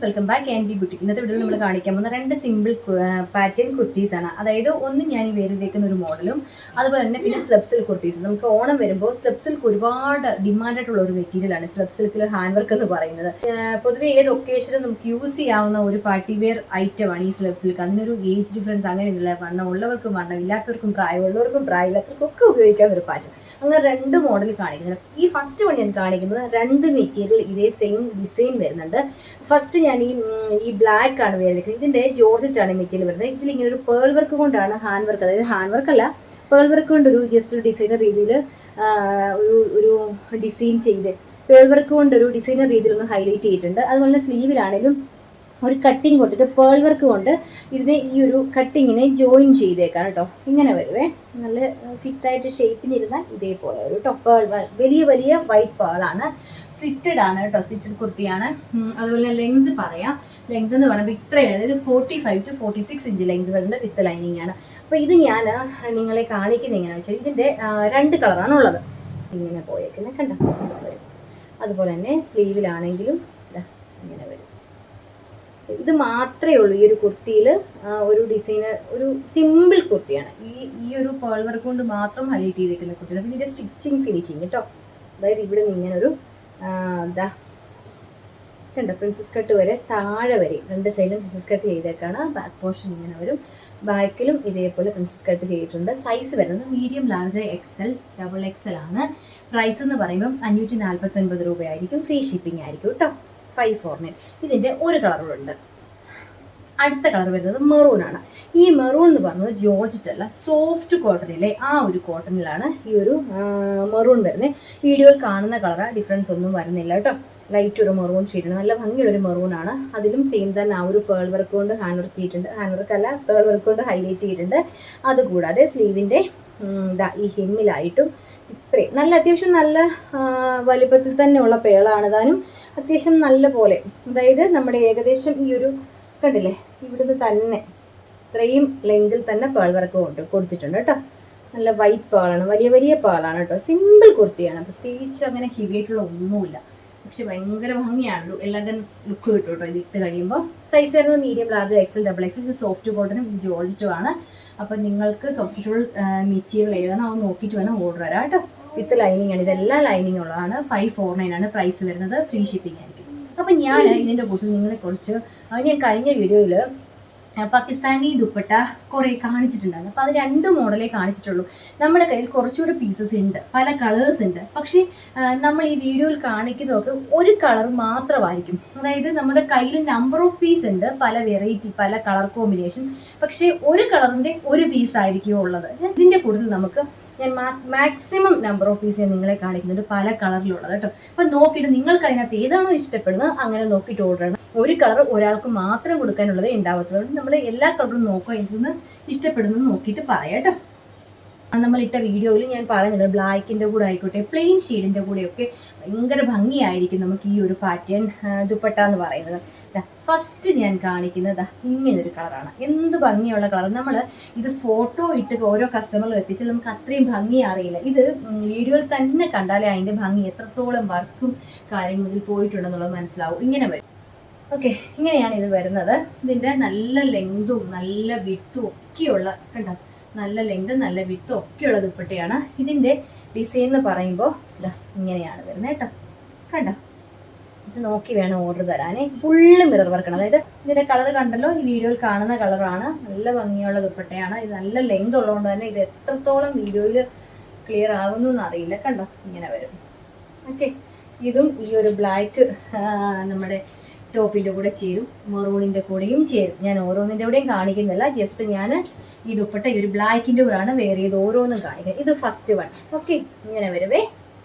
Welcome back and B boutique. ഇന്നത്തെ വീഡിയോയിൽ നമ്മൾ കാണിക്കാൻ പോകുന്ന രണ്ട് സിമ്പിൾ പാറ്റേൺ കുർത്തീസ് ആണ്. അതായത് ഒന്ന് ഞാൻ ഈ വേരിതേക്കുന്ന ഒരു മോഡലും, അതുപോലെ തന്നെ പിന്നെ സ്ലബ് സിൽക്ക് കുർത്തീസ്. നമുക്ക് ഓണം വരുമ്പോൾ സ്ലബ് സിൽക്ക് ഒരുപാട് ഡിമാൻഡായിട്ടുള്ള ഒരു മെറ്റീരിയലാണ് സ്ലബ് സിൽക്കിൽ ഹാൻഡ് വർക്ക് എന്ന് പറയുന്നത്. പൊതുവെ ഏത് ഒക്കേഷനും നമുക്ക് യൂസ് ചെയ്യാവുന്ന ഒരു പാർട്ടി വെയർ ഐറ്റമാണ് ഈ സ്ലബ് സിൽക്ക്. അതിനൊരു ഏജ് ഡിഫറൻസ് അങ്ങനെയൊന്നുമില്ല. വണ്ണം ഉള്ളവർക്കും വണ്ണം ഇല്ലാത്തവർക്കും പ്രായമുള്ളവർക്കും പ്രായമില്ലാത്തവർക്കും ഒക്കെ ഉപയോഗിക്കാവുന്ന ഒരു പാറ്റേൺ. അങ്ങനെ രണ്ട് മോഡൽ കാണിക്കുന്നത്. ഈ ഫസ്റ്റ് വൺ ഞാൻ കാണിക്കുന്നത് രണ്ട് മെറ്റീരിയൽ ഇതേ സെയിം ഡിസൈൻ വരുന്നുണ്ട്. ഫസ്റ്റ് ഞാൻ ഈ ബ്ലാക്ക് ആണ് വരുന്നത്. ഇതിൻ്റെ ജോർജറ്റ് ആണ് മെറ്റീരിയൽ വരുന്നത്. ഇതിലിങ്ങനെ ഒരു പേൾ വർക്ക് കൊണ്ടാണ് ഹാൻഡ് വർക്ക്, അതായത് ഹാൻഡ് വർക്ക് അല്ല, പേൾ വർക്ക് കൊണ്ട് ഒരു ജസ്റ്റ് ഡിസൈനർ രീതിയിൽ ഒരു ഡിസൈൻ ചെയ്ത് പേൾ വർക്ക് കൊണ്ട് ഒരു ഡിസൈനർ രീതിയിൽ ഒന്ന് ഹൈലൈറ്റ് ചെയ്തിട്ടുണ്ട്. അതുപോലെ തന്നെ സ്ലീവിലാണെങ്കിലും ഒരു കട്ടിങ് കൊടുത്തിട്ട് പേൾ വർക്ക് കൊണ്ട് ഇതിനെ ഈ ഒരു കട്ടിങ്ങിനെ ജോയിൻ ചെയ്തേക്കാം കേട്ടോ. ഇങ്ങനെ വരുവേ, നല്ല ഫിറ്റായിട്ട് ഷേപ്പിനിരുന്നാൽ ഇതേപോലെ ഒരു കേട്ടോ. പേൾ വലിയ വലിയ വൈറ്റ് പേളാണ്, സ്റ്റിറ്റഡ് ആണ് കേട്ടോ, സ്റ്റിറ്റഡ് കുർത്തിയാണ്. അതുപോലെ ലെങ്ത് പറയാം, ലെങ്ത് എന്ന് പറയുമ്പോൾ ഇത്രയും, അതായത് 45 to 46 ഇഞ്ച് ലെങ്ത് വരുന്നത് വിത്ത് ലൈനിങ് ആണ്. അപ്പോൾ ഇത് ഞാൻ നിങ്ങളെ കാണിക്കുന്നത് എങ്ങനെയാണെന്ന് വെച്ചാൽ ഇതിൻ്റെ രണ്ട് കളറാണ് ഉള്ളത്. ഇങ്ങനെ പോയേക്കുന്നത് കണ്ടോ, വരും. അതുപോലെ തന്നെ സ്ലീവിലാണെങ്കിലും ഇങ്ങനെ വരും. ഇത് മാത്രമേ ഉള്ളൂ ഈ ഒരു കുർത്തിയിൽ ഒരു ഡിസൈനർ, ഒരു സിമ്പിൾ കുർത്തിയാണ്. ഈ ഒരു പേൾ വർക്ക് കൊണ്ട് മാത്രം ഹൈലൈറ്റ് ചെയ്തേക്കുന്ന കുർത്തിയാണ്. പിന്നെ ഇതിൻ്റെ സ്റ്റിച്ചിങ് ഫിനിഷിങ് കേട്ടോ, അതായത് ഇവിടെ നിന്ന് ഇങ്ങനൊരു കണ്ടോ പ്രിൻസസ് കട്ട് വരെ താഴെ വരെ രണ്ട് സൈഡിലും പ്രിൻസസ് കട്ട് ചെയ്തേക്കാണ്. ബാക്ക് പോർഷൻ ഇങ്ങനെ വരും. ബാക്കിലും ഇതേപോലെ പ്രിൻസസ് കട്ട് ചെയ്തിട്ടുണ്ട്. സൈസ് വരുന്നത് medium, large, XL, double XL ആണ്. പ്രൈസ് എന്ന് പറയുമ്പം 549 രൂപയായിരിക്കും. ഫ്രീ ഷിപ്പിംഗ് ആയിരിക്കും കേട്ടോ. 549. ഇതിൻ്റെ ഒരു കളറുണ്ട്. അടുത്ത കളർ വരുന്നത് മെറൂൺ ആണ്. ഈ മെറൂൺ എന്ന് പറയുന്നത് ജോർജറ്റ് അല്ല, സോഫ്റ്റ് കോട്ടണിലെ ആ ഒരു കോട്ടണിലാണ് ഈ ഒരു മെറൂൺ വരുന്നത്. വീഡിയോയിൽ കാണുന്ന കളറ് ഡിഫറൻസ് ഒന്നും വരുന്നില്ല കേട്ടോ. ലൈറ്റ് ഒരു മെറൂൺ ഷെയ്ഡാണ്, നല്ല ഭംഗിയുള്ളൊരു മെറൂൺ ആണ്. അതിലും സെയിം തന്നെ ആ ഒരു പേൾ വർക്ക് കൊണ്ട് ഹാൻഡ് വർക്ക് ചെയ്തിട്ടുണ്ട്. ഹാൻഡ് വർക്ക് അല്ല, പേൾ വർക്ക് കൊണ്ട് ഹൈലൈറ്റ് ചെയ്തിട്ടുണ്ട്. അതുകൂടാതെ സ്ലീവിൻ്റെ ഈ ഹെമ്മിലായിട്ടും ഇത്രയും നല്ല അത്യാവശ്യം നല്ല വലിപ്പത്തിൽ തന്നെയുള്ള പേളാണ്. താനും അത്യാവശ്യം നല്ല പോലെ, അതായത് നമ്മുടെ ഏകദേശം ഈ ഒരു കണ്ടില്ലേ, ഇവിടുന്ന് തന്നെ ഇത്രയും ലെങ്തിൽ തന്നെ പേൾ വർക്ക് കൊടുത്തിട്ടുണ്ട് കേട്ടോ. നല്ല വൈറ്റ് പേളാണ്, വലിയ വലിയ പേളാണ് കേട്ടോ. സിമ്പിൾ കുർത്തിയാണ്, പ്രത്യേകിച്ച് അങ്ങനെ ഹെവി ആയിട്ടുള്ള ഒന്നുമില്ല. പക്ഷെ ഭയങ്കര ഭംഗിയാണ്, എല്ലാവരും ലുക്ക് കിട്ടും കേട്ടോ ഇത് ഇട്ട് കഴിയുമ്പോൾ. സൈസ് വരുന്നത് medium, large, XL, double XL. ഇത് സോഫ്റ്റ് കോട്ടനും ജോർജറ്റും ആണ്. അപ്പം നിങ്ങൾക്ക് കംഫർട്ടബിൾ മെറ്റീരിയൽ ഏതാണ് അത് നോക്കിയിട്ട് വേണം ഓർഡർ വരാം കേട്ടോ. വിത്ത് ലൈനിങ് ആണ്, ഇതെല്ലാം ലൈനിങ് ഉള്ളതാണ്. 549 ആണ് പ്രൈസ് വരുന്നത്. ഫ്രീ ഷിപ്പിംഗ് ആയിരിക്കും. അപ്പം ഞാൻ ഇതിൻ്റെ കുറിച്ച് നിങ്ങളെക്കുറിച്ച് ഞാൻ കഴിഞ്ഞ വീഡിയോയിൽ പാകിസ്ഥാനി ദുപ്പട്ട കുറേ കാണിച്ചിട്ടുണ്ടായിരുന്നു. അപ്പോൾ അത് രണ്ട് മോഡലേ കാണിച്ചിട്ടുള്ളൂ. നമ്മുടെ കയ്യിൽ കുറച്ചുകൂടെ പീസസ് ഉണ്ട്, പല കളേഴ്സ് ഉണ്ട്. പക്ഷേ നമ്മൾ ഈ വീഡിയോയിൽ കാണിക്കുന്നതൊക്കെ ഒരു കളർ മാത്രമായിരിക്കും. അതായത് നമ്മുടെ കയ്യിൽ നമ്പർ ഓഫ് പീസ് ഉണ്ട്, പല വെറൈറ്റി, പല കളർ കോമ്പിനേഷൻ. പക്ഷേ ഒരു കളറിൻ്റെ ഒരു പീസ് ആയിരിക്കും ഉള്ളത്. ഇതിൻ്റെ കൂടുതൽ നമുക്ക് ഞാൻ മാക്സിമം നമ്പർ ഓഫ് പീസ് ഞാൻ നിങ്ങളെ കാണിക്കുന്നുണ്ട്, പല കളറിലുള്ളത് കേട്ടോ. അപ്പം നോക്കിയിട്ട് നിങ്ങൾക്ക് അതിനകത്ത് ഏതാണോ ഇഷ്ടപ്പെടുന്നത് അങ്ങനെ നോക്കിയിട്ട് ഓർഡർ ചെയ്യണം. ഒരു കളർ ഒരാൾക്ക് മാത്രം കൊടുക്കാനുള്ളതേ ഉണ്ടാവത്തുള്ളൂ. നമ്മൾ എല്ലാ കളറും നോക്കുക, ഇതിന്ന് ഇഷ്ടപ്പെടുന്നത് നോക്കിയിട്ട് പറയാം കേട്ടോ. നമ്മളിട്ട വീഡിയോയിൽ ഞാൻ പറയുന്നുണ്ട്, ബ്ലാക്കിൻ്റെ കൂടെ ആയിക്കോട്ടെ, പ്ലെയിൻ ഷെയ്ഡിൻ്റെ കൂടെയൊക്കെ ഭയങ്കര ഭംഗിയായിരിക്കും നമുക്ക് ഈ ഒരു പാറ്റേൺ ദുപ്പട്ട എന്ന് പറയുന്നത്. ഫസ്റ്റ് ഞാൻ കാണിക്കുന്നത് ഇങ്ങനൊരു കളറാണ്. എന്ത് ഭംഗിയുള്ള കളർ. നമ്മൾ ഇത് ഫോട്ടോ ഇട്ട് ഓരോ കസ്റ്റമറിൽ എത്തിച്ചാൽ നമുക്ക് അത്രയും ഭംഗി അറിയില്ല. ഇത് വീഡിയോയിൽ തന്നെ കണ്ടാലേ അതിൻ്റെ ഭംഗി, എത്രത്തോളം വർക്കും കാര്യങ്ങളും ഇതിൽ പോയിട്ടുണ്ടെന്നുള്ളത് മനസ്സിലാവും. ഇങ്ങനെ വരും. ഓക്കെ, ഇങ്ങനെയാണ് ഇത് വരുന്നത്. ഇതിൻ്റെ നല്ല ലെങ്തും നല്ല വിട്ടും ഒക്കെയുള്ള കണ്ടോ, നല്ല ലെങ്ത് നല്ല വിട്ടും ഒക്കെയുള്ള ദുപ്പട്ടയാണ്. ഇതിൻ്റെ ഡിസൈൻ എന്ന് പറയുമ്പോൾ ഇങ്ങനെയാണ് വരുന്നത് കേട്ടോ. കണ്ടോ, ഇത് നോക്കി വേണം ഓർഡർ തരാനേ. ഫുള്ള് മിറർ വർക്കാണ്. അതായത് ഇതിൻ്റെ കളർ കണ്ടല്ലോ, ഈ വീഡിയോയിൽ കാണുന്ന കളറാണ്. നല്ല ഭംഗിയുള്ള ദുപ്പട്ടയാണ്. ഇത് നല്ല ലെങ്ത് ഉള്ളതുകൊണ്ട് തന്നെ ഇത് എത്രത്തോളം വീഡിയോയിൽ ക്ലിയർ ആകുന്നു എന്നറിയില്ല. കണ്ടോ, ഇങ്ങനെ വരും. ഓക്കെ, ഇതും ഈ ഒരു ബ്ലാക്ക് നമ്മുടെ ടോപ്പിൻ്റെ കൂടെ ചേരും, മെറൂണിൻ്റെ കൂടെയും ചേരും. ഞാൻ ഓരോന്നിൻ്റെ കൂടെയും കാണിക്കുന്നില്ല, ജസ്റ്റ് ഞാൻ ഈ ദുപ്പട്ട ഈ ഒരു ബ്ലാക്കിൻ്റെ കൂടെയാണ് വേറെ ചെയ്ത് ഓരോന്നും കാണിക്കുന്നത്. ഇത് ഫസ്റ്റ് വൺ. ഓക്കെ, ഇങ്ങനെ വരുവേ.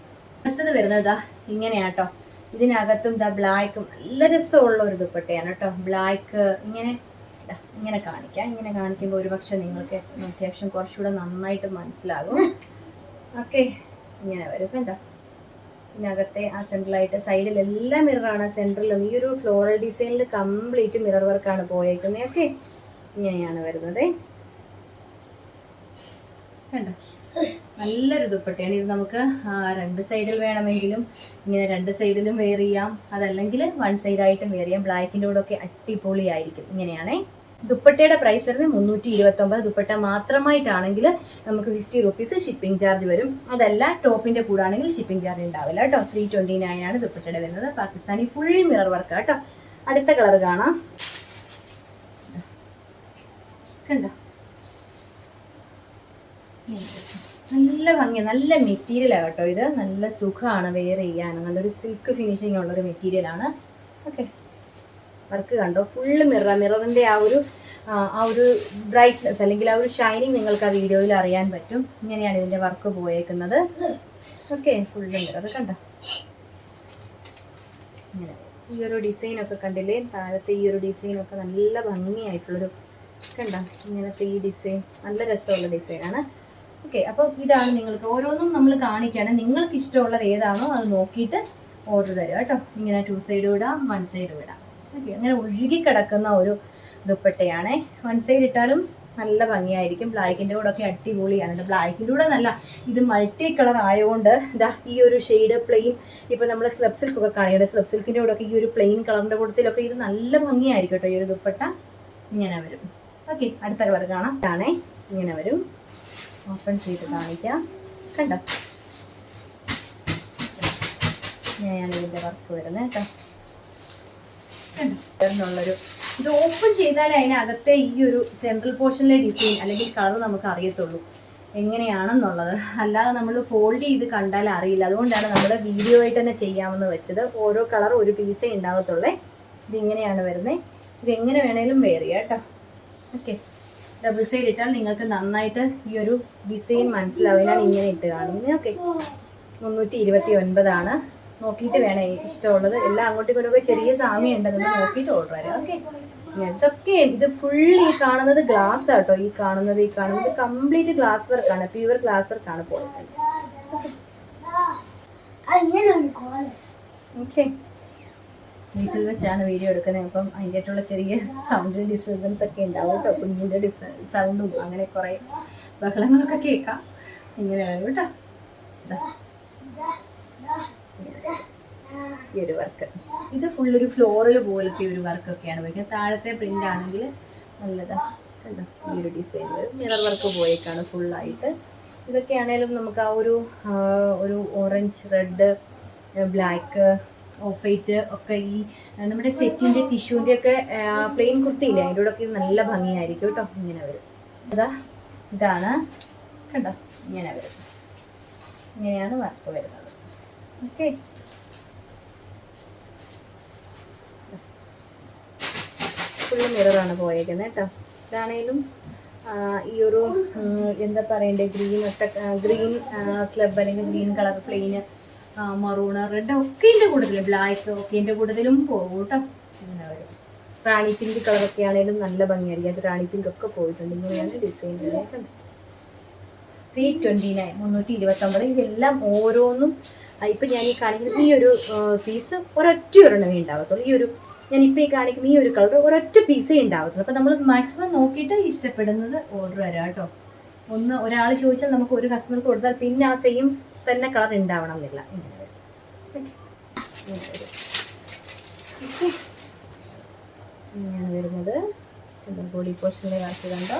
അടുത്തത് വരുന്നത് ഇങ്ങനെയാട്ടോ. ഇതിനകത്തും ബ്ലാക്കും നല്ല രസമുള്ള ഒരു ദുപ്പട്ടയാണ് കേട്ടോ. ബ്ലാക്ക് ഇങ്ങനെ കാണിക്കാം. ഇങ്ങനെ കാണിക്കുമ്പോൾ ഒരു പക്ഷെ നിങ്ങൾക്ക് അത്യാവശ്യം കുറച്ചുകൂടെ നന്നായിട്ട് മനസ്സിലാകും. ഓക്കെ, ഇങ്ങനെ വരും കണ്ടോ. ഇതിനകത്തെ ആ സെൻട്രലായിട്ട് സൈഡിലെല്ലാം മിററാണ്, സെൻട്രലും ഈ ഒരു ഫ്ലോറൽ ഡിസൈനിൽ കംപ്ലീറ്റ് മിറർ വർക്കാണ് പോയേക്കുന്നത്. ഓക്കെ, ഇങ്ങനെയാണ് വരുന്നത് കണ്ടോ. നല്ലൊരു ദുപ്പട്ടയാണ് ഇത്. നമുക്ക് രണ്ട് സൈഡിൽ വേണമെങ്കിലും ഇങ്ങനെ രണ്ട് സൈഡിലും വെയർ ചെയ്യാം, അതല്ലെങ്കിൽ വൺ സൈഡായിട്ടും വെയർ ചെയ്യാം. ബ്ലാക്കിൻ്റെ കൂടെ ഒക്കെ അടിപൊളിയായിരിക്കും. ഇങ്ങനെയാണേ ദുപ്പട്ടയുടെ പ്രൈസ് വരുന്നത് 329. ദുപ്പട്ട മാത്രമായിട്ടാണെങ്കിൽ നമുക്ക് 50 റുപ്പീസ് ഷിപ്പിംഗ് ചാർജ് വരും. അതല്ല ടോപ്പിൻ്റെ കൂടെ ആണെങ്കിൽ ഷിപ്പിംഗ് ചാർജ് ഉണ്ടാവില്ല കേട്ടോ. 329 ആണ് ദുപ്പട്ടയുടെ വരുന്നത്. പാകിസ്ഥാനി ഫുൾ മിറർ വർക്ക് കേട്ടോ. അടുത്ത കളർ കാണാം. കണ്ടോ, നല്ല ഭംഗി, നല്ല മെറ്റീരിയലാണ് കേട്ടോ ഇത്. നല്ല സുഖമാണ് വെയർ ചെയ്യാൻ. നല്ലൊരു സിൽക്ക് ഫിനിഷിംഗ് ഉള്ളൊരു മെറ്റീരിയലാണ്. ഓക്കെ, വർക്ക് കണ്ടോ, ഫുള്ള് മിററിൻ്റെ ആ ഒരു ബ്രൈറ്റ്നെസ് അല്ലെങ്കിൽ ആ ഒരു ഷൈനിങ് നിങ്ങൾക്ക് ആ വീഡിയോയിൽ അറിയാൻ പറ്റും. ഇങ്ങനെയാണ് ഇതിൻ്റെ വർക്ക് പോയേക്കുന്നത്. ഓക്കെ, ഫുള്ള് മിറർ കണ്ടോ. ഇങ്ങനെ ഈ ഒരു ഡിസൈനൊക്കെ കണ്ടില്ലേ, താഴത്തെ ഈ ഒരു ഡിസൈനൊക്കെ നല്ല ഭംഗിയായിട്ടുള്ളൊരു കണ്ടോ. ഇങ്ങനത്തെ ഈ ഡിസൈൻ നല്ല രസമുള്ള ഡിസൈനാണ്. ഓക്കെ, അപ്പോൾ ഇതാണ് നിങ്ങൾക്ക് ഓരോന്നും നമ്മൾ കാണിക്കുകയാണ്. നിങ്ങൾക്ക് ഇഷ്ടമുള്ളത് ഏതാണോ അത് നോക്കിയിട്ട് ഓർഡർ തരിക കേട്ടോ. ഇങ്ങനെ 2 സൈഡ് ഇടാം, 1 സൈഡ് ഇടാം. ഓക്കെ, അങ്ങനെ ഒഴുകി കിടക്കുന്ന ഒരു ദുപ്പട്ടയാണേ. 1 സൈഡ് ഇട്ടാലും നല്ല ഭംഗിയായിരിക്കും. ബ്ലാക്കിൻ്റെ കൂടെ ഒക്കെ അടിപൊളിയാണ്. ബ്ലാക്കിൻ്റെ കൂടെ നല്ല ഇത് മൾട്ടി കളർ ആയതുകൊണ്ട് ഇതാ ഈ ഒരു ഷെയ്ഡ് പ്ലെയിൻ, ഇപ്പോൾ നമ്മൾ സ്ലബ് സിൽക്കൊക്കെ കാണിക്കുന്നത്, സ്ലബ് സിൽക്കിൻ്റെ കൂടെ ഒക്കെ ഈ ഒരു പ്ലെയിൻ കളറിൻ്റെ കൂട്ടത്തിലൊക്കെ ഇത് നല്ല ഭംഗിയായിരിക്കും കേട്ടോ. ഈ ഒരു ദുപ്പട്ട ഇങ്ങനെ വരും. ഓക്കെ, അടുത്ത കളർ കാണാം. ഇതാണേ, ഇങ്ങനെ വരും. ഓപ്പൺ ചെയ്ത് കാണിക്കാം. കണ്ടോ, ഇങ്ങനെയാണ് ഇതിൻ്റെ വർക്ക് വരുന്നത് കേട്ടോ. കണ്ടോ, ഇത് ഓപ്പൺ ചെയ്താലേ അതിനകത്തെ ഈ ഒരു സെൻട്രൽ പോർഷനിലെ ഡിസൈൻ അല്ലെങ്കിൽ കളർ നമുക്ക് അറിയത്തുള്ളൂ എങ്ങനെയാണെന്നുള്ളത്. അല്ലാതെ നമ്മൾ ഫോൾഡ് ചെയ്ത് കണ്ടാൽ അറിയില്ല. അതുകൊണ്ടാണ് നമ്മൾ വീഡിയോ ആയിട്ട് തന്നെ ചെയ്യാമെന്ന് വെച്ചത്. ഓരോ കളർ ഒരു പീസേ ഉണ്ടാകത്തുള്ളേ. ഇതിങ്ങനെയാണ് വരുന്നത്. ഇതെങ്ങനെ വേണേലും വെയർ ചെയ്യാം കേട്ടോ. ഓക്കെ, ഡബിൾ സൈഡ് ഇട്ടാൽ നിങ്ങൾക്ക് നന്നായിട്ട് ഈ ഒരു ഡിസൈൻ മനസ്സിലാവും. ഞാൻ ഇങ്ങനെ ഇട്ട് കാണുന്നത്. ഓക്കെ, 329 നോക്കിയിട്ട് വേണം എനിക്ക് ഇഷ്ടമുള്ളത്. എല്ലാം അങ്ങോട്ടും ഇങ്ങോട്ടൊക്കെ ചെറിയ സാമ്യം ഉണ്ടെന്ന് നോക്കിയിട്ട് ഓർഡർ വരാം. ഓക്കെ, ഇതൊക്കെ ഇത് ഫുൾ ഈ കാണുന്നത് ഗ്ലാസ് ആട്ടോ. ഈ കാണുന്നത് കംപ്ലീറ്റ് ഗ്ലാസ് വർക്കാണ്, പ്യുവർ ഗ്ലാസ് വർക്കാണ് പോയത്. ഓക്കെ, വീട്ടിൽ വെച്ചാണ് വീഡിയോ എടുക്കുന്നത്. അപ്പം അതിൻ്റെ ആയിട്ടുള്ള ചെറിയ സൗണ്ട് ഡിസ്റ്റർബൻസ് ഒക്കെ ഉണ്ടാവും കേട്ടോ. കുഞ്ഞിൻ്റെ സൗണ്ടും അങ്ങനെ കുറേ ബഹളങ്ങളൊക്കെ കേൾക്കാം. ഇങ്ങനെ വരും കേട്ടോ. ഈ ഒരു വർക്ക് ഇത് ഫുള്ളൊരു ഫ്ലോറൽ പോലത്തെ ഒരു വർക്കൊക്കെയാണ് വയ്ക്കുന്നത്. താഴത്തെ പ്രിൻ്റ് ആണെങ്കിൽ നല്ലതാണ് കണ്ടോ. ഈ ഒരു ഡിസൈൻ വരും. മിറർ വർക്ക് പോയേക്കാണ് ഫുള്ളായിട്ട്. ഇതൊക്കെയാണേലും നമുക്ക് ആ ഒരു orange, red, black, of white ഒക്കെ ഈ നമ്മുടെ സെറ്റിൻ്റെ ടിഷ്യൂൻ്റെ ഒക്കെ പ്ലെയിൻ കുർത്തിയില്ലേ, അതിൻ്റെ കൂടെ ഒക്കെ നല്ല ഭംഗിയായിരിക്കും കേട്ടോ. ഇങ്ങനെ വരും. ഇതാണ് കണ്ടോ, ഇങ്ങനെ വരും. ഇങ്ങനെയാണ് വർക്ക് വരുന്നത്. ഓക്കെ, ഫുള്ള് മിററാണ് പോയേക്കുന്നത് കേട്ടോ. ഇതാണേലും ഈ ഒരു എന്താ പറയണ്ടേ, ഗ്രീൻ സ്ലബ് അല്ലെങ്കിൽ ഗ്രീൻ കളർ പ്ലെയിന്, മറൂണ്, റെഡ് ഒക്കെൻ്റെ കൂട്ടത്തിൽ, ബ്ലാക്ക് ഒക്കെൻ്റെ കൂട്ടത്തിലും പോകും കേട്ടോ. ഇങ്ങനെ വരും. റാണി പിങ്ക് കളറൊക്കെ ആണെങ്കിലും നല്ല ഭംഗിയായിരിക്കും. അത് റാണി പിങ്ക് ഒക്കെ പോയിട്ടുണ്ട്. ഇങ്ങനെയാണ് ഡിസൈൻ വരുന്നത്. 329 329. ഇതെല്ലാം ഓരോന്നും ഇപ്പം ഞാൻ ഈ കാണിക്കുന്ന ഈ ഒരു പീസ് ഒരൊറ്റ ഒരെണ്ണമേ ഉണ്ടാവത്തുള്ളൂ. ഞാനിപ്പോൾ ഈ കാണിക്കുന്ന ഈ ഒരു കളർ ഒരൊറ്റ പീസേ ഉണ്ടാവത്തുള്ളൂ. അപ്പോൾ നമ്മൾ മാക്സിമം നോക്കിയിട്ട് ഇഷ്ടപ്പെടുന്നത് ഓർഡർ തരാം കേട്ടോ. ഒരാൾ ചോദിച്ചാൽ നമുക്ക് ഒരു കസ്റ്റമർക്ക് കൊടുത്താൽ പിന്നെ ആ സെയിം തന്നെ കളർ ഉണ്ടാവണം എന്നില്ല. ഇങ്ങനെ വരും. ഇങ്ങനെയാണ് വരുന്നത്. ബോഡി പോർഷൻ്റെ കാണിച്ച് കണ്ടോ.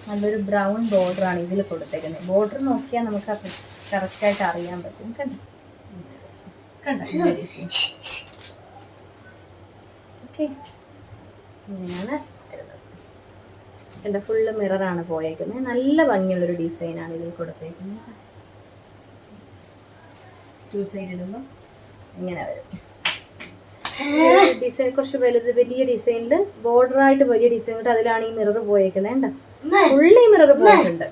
നല്ലൊരു ബ്രൗൺ ബോർഡറാണ് ഇതിൽ കൊടുത്തേക്കുന്നത്. ബോർഡർ നോക്കിയാൽ നമുക്ക് കറക്റ്റായിട്ട് അറിയാൻ പറ്റും. കണ്ടോ ഓക്കെ, ഇങ്ങനെയാണ് വരുന്നത്. ഫുള്ള് മിററാണ് പോയേക്കുന്നത്. നല്ല ഭംഗിയുള്ളൊരു ഡിസൈനാണ് ഇതിൽ കൊടുത്തേക്കുന്നത്. 2 സൈഡ് ഇടുമ്പോൾ ഇങ്ങനെ വരും. ഡിസൈൻ കുറച്ച് വലിയ ഡിസൈനിൽ ബോർഡറായിട്ട് വലിയ ഡിസൈൻ ഇട്ട് അതിലാണ് ഈ മിറർ പോയേക്കുന്നത്. കണ്ടോ, ഫുള്ളി മിറർ പോയിട്ടുണ്ട്.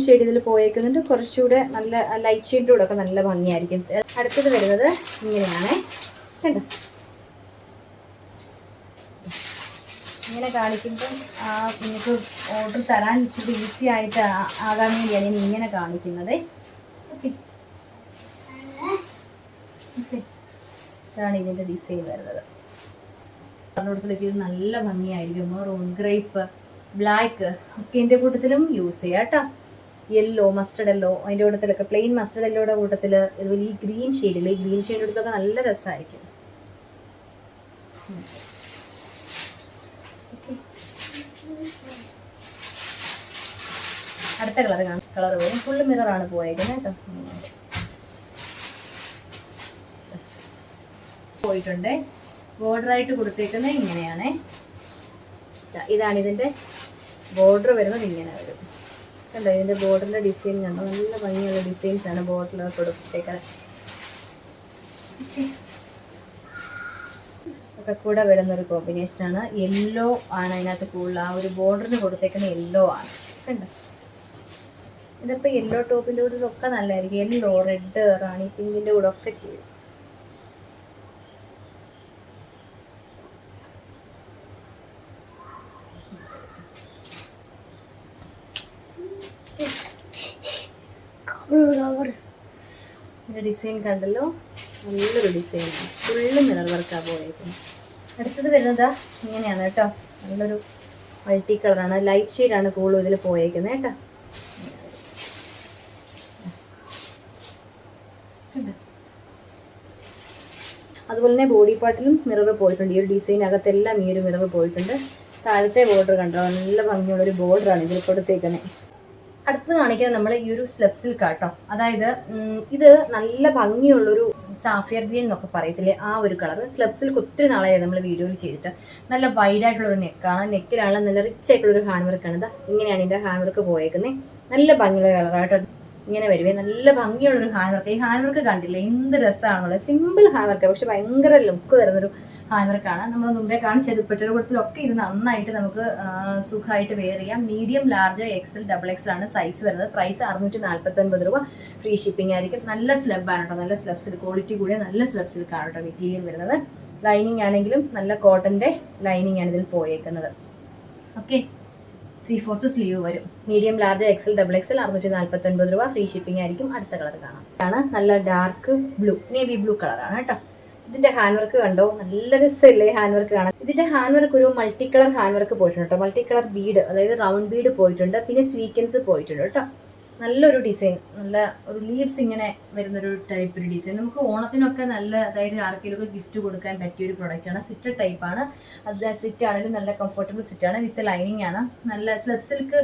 ഷെയ്ഡ് ഇതിൽ പോയേക്കുന്നുണ്ട്. കുറച്ചുകൂടെ നല്ല ലൈറ്റ് ഷെയ്ഡിൻ്റെ കൂടെ ഒക്കെ നല്ല ഭംഗിയായിരിക്കും. അടുത്തത് വരുന്നത് ഇങ്ങനെയാണ്. കണ്ടോ, ഇങ്ങനെ കാണിക്കുമ്പം നിങ്ങൾക്ക് ഓർഡർ തരാൻ ഇച്ചിരി ഈസി ആയിട്ട് ആകാൻ വേണ്ടിയാണ് ഞാൻ ഇങ്ങനെ കാണിക്കുന്നത്. ഓക്കെ, ഇതാണ് ഇതിൻ്റെ ഡിസൈൻ വരുന്നത്. പറഞ്ഞുകൊടുത്തിലേക്ക് ഇത് നല്ല ഭംഗിയായിരിക്കും. റോൺ ഗ്രേപ്പ് ബ്ലാക്ക് ഒക്കെ ഇതിൻ്റെ കൂട്ടത്തിലും യൂസ് ചെയ്യാം കേട്ടോ. യെല്ലോ, മസ്റ്റർഡ് യെല്ലോ, അതിൻ്റെ കൂട്ടത്തിലൊക്കെ പ്ലെയിൻ മസ്റ്റർഡ് യെല്ലോയുടെ കൂട്ടത്തിൽ ഇതുപോലെ ഈ ഗ്രീൻ ഷെയ്ഡിൽ, ഈ ഗ്രീൻ ഷെയ്ഡ് എടുത്തൊക്കെ നല്ല രസമായിരിക്കും. അടുത്ത കളർ വരും. ഫുള്ള് മിററാണ് പോയേക്കുന്നത് കേട്ടോ. പോയിട്ടുണ്ട്. ബോർഡറായിട്ട് കൊടുത്തേക്കുന്നത് ഇങ്ങനെയാണ്. ഇതാണ് ഇതിൻ്റെ ബോർഡർ വരുന്നത്. ഇങ്ങനെ വരും കണ്ടോ. ഇതിൻ്റെ ബോർഡറിൻ്റെ ഡിസൈൻ കണ്ടോ, നല്ല ഭംഗിയുള്ള ഡിസൈൻസാണ് ബോർഡറിൽ കൊടുത്തേക്കുന്നത്. ഒക്കെ കൂടെ വരുന്നൊരു കോമ്പിനേഷനാണ്. യെല്ലോ ആണ് അതിനകത്ത് കൂടുതൽ. ആ ഒരു ബോർഡറിന് കൊടുത്തേക്കുന്ന യെല്ലോ ആണ് കണ്ടോ. ഇതിപ്പോൾ യെല്ലോ ടോപ്പിൻ്റെ കൂടെ ഒക്കെ നല്ലതായിരിക്കും. യെല്ലോ, റെഡ്, റാണി പിങ്കിൻ്റെ കൂടെ ഒക്കെ ചെയ്യും. ഡിസൈൻ കണ്ടല്ലോ, നല്ലൊരു ഡിസൈനാണ്. ഫുള്ള് മിറർ വർക്കാണ് പോയേക്കുന്നത്. അടുത്തത് വരുന്നത് ഇങ്ങനെയാണ് കേട്ടോ. നല്ലൊരു മൾട്ടി കളറാണ്. ലൈറ്റ് ഷെയ്ഡാണ് കൂടുതൽ ഇതിൽ പോയേക്കുന്നത് കേട്ടോ. അതുപോലെ തന്നെ ബോഡി പാർട്ടിലും മിറർ പോയിട്ടുണ്ട്. ഈ ഒരു ഡിസൈനകത്തെല്ലാം ഈ ഒരു മിറർ പോയിട്ടുണ്ട്. താഴത്തെ ബോർഡർ കണ്ടോ, നല്ല ഭംഗിയുള്ളൊരു ബോർഡറാണ് ഇതിൽ കൊടുത്തേക്കുന്നത്. അടുത്തത് കാണിക്കുന്നത് നമ്മൾ ഈ ഒരു സ്ലബ് സിൽക്ക് കേട്ടോ. അതായത് ഇത് നല്ല ഭംഗിയുള്ളൊരു സാഫിയർ ഗ്രീൻ എന്നൊക്കെ പറയത്തില്ലേ, ആ ഒരു കളർ. സ്ലബ് സിൽക്ക് ഒത്തിരി നാളായി നമ്മൾ വീഡിയോയിൽ ചെയ്തിട്ട്. നല്ല വൈഡായിട്ടുള്ളൊരു നെക്കാണ്. നെക്കിലാണ് നല്ല റിച്ച് ആയിട്ടുള്ളൊരു ഹാൻഡ് വർക്കാണ്. ഇതാ ഇങ്ങനെയാണ് ഇതിൻ്റെ ഹാൻഡ് വർക്ക് പോയേക്കുന്നത്. നല്ല ഭംഗിയുള്ള കളറായിട്ടോ. ഇങ്ങനെ വരുവേ, നല്ല ഭംഗിയുള്ളൊരു ഹാൻഡ് വർക്ക്. ഈ ഹാൻഡ് വർക്ക് കണ്ടില്ലേ, എന്ത് രസമാണെന്നുള്ളത്. സിമ്പിൾ ഹാൻഡ് വർക്ക്, പക്ഷെ ഭയങ്കര ലുക്ക് തരുന്നൊരു ഹാൻഡ് വർക്കാണ്. നമ്മൾ മുമ്പേ കാണിച്ചത് പെട്ടൊരു കൂട്ടത്തിലൊക്കെ ഇത് നന്നായിട്ട് നമുക്ക് സുഖമായിട്ട് വെയർ ചെയ്യാം. Medium, large, XL, double XL ആണ് സൈസ് വരുന്നത്. പ്രൈസ് 649 രൂപ. ഫ്രീ ഷിപ്പിംഗ് ആയിരിക്കും. നല്ല സ്ലബാണ് കേട്ടോ. നല്ല സ്ലബ് സിൽക്ക് ക്വാളിറ്റി കൂടിയ നല്ല സ്ലബ് സിൽക്കാണ് കേട്ടോ മെറ്റീരിയൽ വരുന്നത്. ലൈനിങ് ആണെങ്കിലും നല്ല കോട്ടൻ്റെ ലൈനിങ് ആണ് ഇതിൽ പോയേക്കുന്നത്. ഓക്കെ, 3/4 സ്ലീവ് വരും. Medium, large, XL, double XL 649 രൂപ. ഫ്രീ ഷിപ്പിംഗ് ആയിരിക്കും. അടുത്ത കളർ കാണാം. ഇതാണ് നല്ല ഡാർക്ക് ബ്ലൂ, നേവി ബ്ലൂ കളറാണ് കേട്ടോ. ഇതിന്റെ ഹാൻഡ് വർക്ക് കണ്ടോ, നല്ല രസമല്ലേ ഹാൻഡ് വർക്ക് കാണാൻ. ഇതിന്റെ ഹാൻഡ് വർക്ക് ഒരു മൾട്ടി കളർ ഹാൻഡ് വർക്ക് പോയിട്ടുണ്ട് കേട്ടോ. മൾട്ടി കളർ ബീഡ്, അതായത് റൗണ്ട് ബീഡ് പോയിട്ടുണ്ട്. പിന്നെ സ്വീക്കൻസ് പോയിട്ടുണ്ട് കേട്ടോ. നല്ലൊരു ഡിസൈൻ, നല്ല ഒരു ലീവ്സ് ഇങ്ങനെ വരുന്നൊരു ടൈപ്പ് ഒരു ഡിസൈൻ. നമുക്ക് ഓണത്തിനൊക്കെ നല്ല, അതായത് ആർക്കെങ്കിലുമൊക്കെ ഗിഫ്റ്റ് കൊടുക്കാൻ പറ്റിയ ഒരു പ്രൊഡക്റ്റാണ്. സ്റ്റിറ്റ് ടൈപ്പാണ്. അത് സ്റ്റിറ്റ് ആണെങ്കിലും നല്ല കംഫർട്ടബിൾ സ്റ്റിറ്റാണ്. വിത്ത് ലൈനിങ് ആണ്. നല്ല സ്ലബ് സിൽക്ക്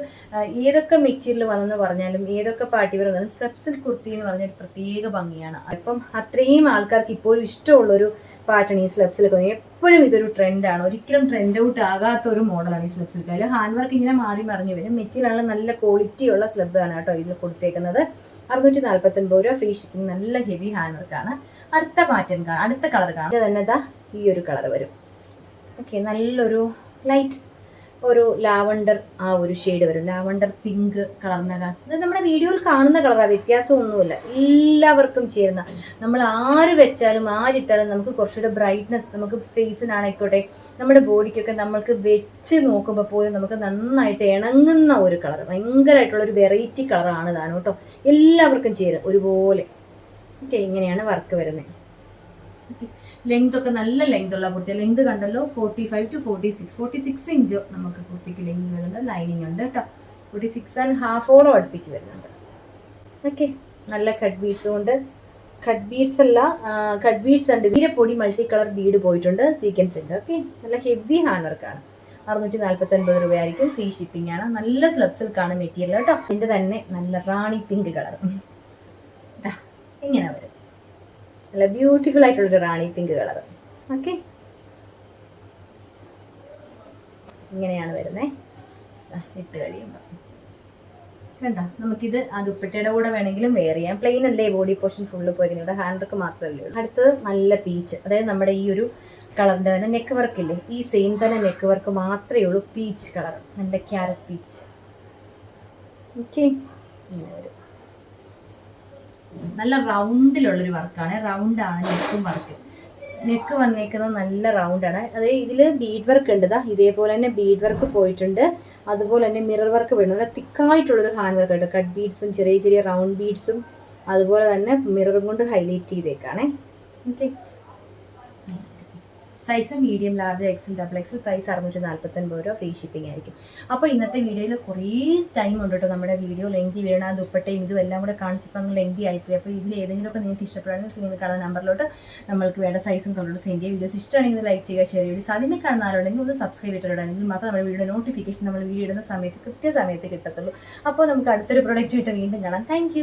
ഏതൊക്കെ മെറ്റീരിയൽ വന്നെന്ന് പറഞ്ഞാലും, ഏതൊക്കെ പാർട്ടി വെയർ വന്നാലും സ്ലബ് സിൽക്ക് കുർത്തി എന്ന് പറഞ്ഞാൽ പ്രത്യേക ഭംഗിയാണ്. അപ്പം അത്രയും ആൾക്കാർക്ക് ഇപ്പോഴും ഇഷ്ടമുള്ളൊരു പാറ്റേൺ ഈ സ്ലബ് സിൽക്ക്. എപ്പോഴും ഇതൊരു ട്രെൻഡാണ്. ഒരിക്കലും ട്രെൻഡ് ഔട്ട് ആകാത്ത ഒരു മോഡലാണ് ഈ സ്ലബ് സിൽക്ക്. അതിൽ ഹാൻഡ് വർക്ക് ഇങ്ങനെ മാറി മറിഞ്ഞു വരും. മെറ്റീരിയലാണ് നല്ല ക്വാളിറ്റിയുള്ള സ്ലബാണ് കേട്ടോ ഇതിൽ കൊടുത്തേക്കുന്നത്. 649 രൂപ. Free shipping. നല്ല ഹെവി ഹാൻഡ് വർക്കാണ്. അടുത്ത പാറ്റേൺ കാണാം, അടുത്ത കളർ കാണാം. ഇത് തന്നെ ഇതാ ഈ ഒരു കളർ വരും. ഓക്കെ, നല്ലൊരു ലൈറ്റ് ഒരു ലാവണ്ടർ ആ ഒരു ഷെയ്ഡ് വരും. ലാവണ്ടർ പിങ്ക് കളർന്ന ഇത് നമ്മുടെ വീഡിയോയിൽ കാണുന്ന കളറാണ്. വ്യത്യാസമൊന്നുമില്ല. എല്ലാവർക്കും ചേരുന്ന, നമ്മൾ ആര് വെച്ചാലും ആരിട്ടാലും നമുക്ക് കുറച്ചുകൂടെ ബ്രൈറ്റ്നസ്, നമുക്ക് ഫേസിനാണെങ്കിൽക്കോട്ടെ നമ്മുടെ ബോഡിക്കൊക്കെ നമ്മൾക്ക് വെച്ച് നോക്കുമ്പോൾ പോലും നമുക്ക് നന്നായിട്ട് ഇണങ്ങുന്ന ഒരു കളർ. ഭയങ്കരമായിട്ടുള്ളൊരു വെറൈറ്റി കളറാണ് ഇതാണ് കേട്ടോ. എല്ലാവർക്കും ചേരും ഒരുപോലെ. ഓക്കെ, ഇങ്ങനെയാണ് വർക്ക് വരുന്നത്. ലെങ്ത് ഒക്കെ നല്ല ലെങ്ത് ഉള്ള കുർത്തി. ലെങ്ത് കണ്ടല്ലോ, 45 to 46 ഇഞ്ച് നമുക്ക് കുർത്തിക്ക് ലെങ്ത് വരുന്നുണ്ട്. ലൈനിങ് ഉണ്ട് കേട്ടോ. 46.5 അടുപ്പിച്ച് വരുന്നുണ്ട്. ഓക്കെ, നല്ല കട്ട് ബീഡ്സ് കൊണ്ട്, കട്ട് ബീഡ്സ് അല്ല, കട്ട് ബീഡ്സ് ഉണ്ട്. പൊടി മൾട്ടി കളർ ബീഡ് പോയിട്ടുണ്ട്. സീക്വൻസ് ഉണ്ട്. ഓക്കെ, നല്ല ഹെവി ഹാൻഡ് വർക്കാണ്. 649 രൂപയായിരിക്കും. ഫ്രീ ഷിപ്പിംഗ് ആണ്. നല്ല സ്ലബ് സിൽക്കാണ് മെറ്റീരിയൽ കേട്ടോ. ഇതിൻ്റെ തന്നെ നല്ല റാണി പിങ്ക് കളർ ഇങ്ങനെ വരും. നല്ല ബ്യൂട്ടിഫുൾ ആയിട്ടുള്ളൊരു റാണി പിങ്ക് കളർ. ഓക്കെ, ഇങ്ങനെയാണ് വരുന്നത്. ഇട്ട് കഴിയുമ്പോൾ കണ്ടോ, നമുക്കിത് ആ ദുപ്പട്ടയുടെ കൂടെ വേണമെങ്കിലും വെയർ ചെയ്യാം. പ്ലെയിൻ അല്ലേ, ബോഡി പോർഷൻ ഫുള്ള് പോയിരിക്കുന്നത്. ഇവിടെ ഹാൻഡ് വർക്ക് മാത്രമല്ലേ ഉള്ളൂ. അടുത്തത് നല്ല പീച്ച്, അതായത് നമ്മുടെ ഈ ഒരു കളറിൻ്റെ തന്നെ നെക്ക് വർക്കില്ലേ, ഈ സെയിം തന്നെ നെക്ക് വർക്ക് മാത്രമേ ഉള്ളൂ. പീച്ച് കളർ, നല്ല ക്യാരറ്റ് പീച്ച്. ഓക്കെ, ഇങ്ങനെ വരും. നല്ല റൗണ്ടിലുള്ളൊരു വർക്കാണ്. റൗണ്ടാണ് നെക്കും വർക്ക്. നെക്ക് വന്നേക്കുന്നത് നല്ല റൗണ്ടാണ്. അതായത് ഇതിൽ ബീഡ് വർക്ക് ഉണ്ട്. ഇതേപോലെ തന്നെ ബീഡ് വർക്ക് പോയിട്ടുണ്ട്. അതുപോലെ തന്നെ മിറർ വർക്ക് വരുന്നത്. നല്ല തിക്കായിട്ടുള്ളൊരു ഹാൻഡ് വർക്ക് ഉണ്ട്. കട്ട് ബീഡ്സും ചെറിയ ചെറിയ റൗണ്ട് ബീഡ്സും അതുപോലെ തന്നെ മിററും കൊണ്ട് ഹൈലൈറ്റ് ചെയ്തേക്കാണേ. Okay, size medium large XL double XL, price 649 രൂപ, ഫ്രീ ഷിപ്പിംഗ് ആയിരിക്കും. അപ്പോൾ ഇന്നത്തെ വീഡിയോയിൽ കുറേ ടൈം ഉണ്ട് കേട്ടോ, നമ്മുടെ വീഡിയോ ലെങ്തി വീണ ദുപ്പട്ടയും ഇതും എല്ലാം കൂടെ കാണിച്ചപ്പോൾ അങ്ങ് ലെങ്തി ആയിപ്പോയി. അപ്പോൾ ഇതിൽ ഏതെങ്കിലുമൊക്കെ നിങ്ങൾക്ക് ഇഷ്ടപ്പെടുകയാണെങ്കിൽ സ്ക്രീനിൽ കാണുന്ന നമ്പറിലോട്ട് നമ്മൾക്ക് വേണ്ട സൈസും കളറും സെൻഡ് ചെയ്യുക. വീഡിയോസ് ഇഷ്ടമാണെങ്കിൽ ലൈക്ക് ചെയ്യുക, ഷെയർ ചെയ്യുക. ആദ്യമേ കാണുന്ന ആരുണ്ടെങ്കിൽ ഒന്ന് സബ്സ്ക്രൈബ് ചെയ്തിട്ടുണ്ടെങ്കിൽ മാത്രം നമ്മുടെ വീഡിയോ നോട്ടിഫിക്കേഷൻ നമ്മൾ വീഡിയോ ഇടുന്ന സമയത്ത് കൃത്യസമയത്ത് കിട്ടത്തുള്ളൂ. അപ്പോൾ നമുക്ക് അടുത്തൊരു പ്രൊഡക്റ്റ് ആയിട്ട് വീണ്ടും കാണാം. Thank you.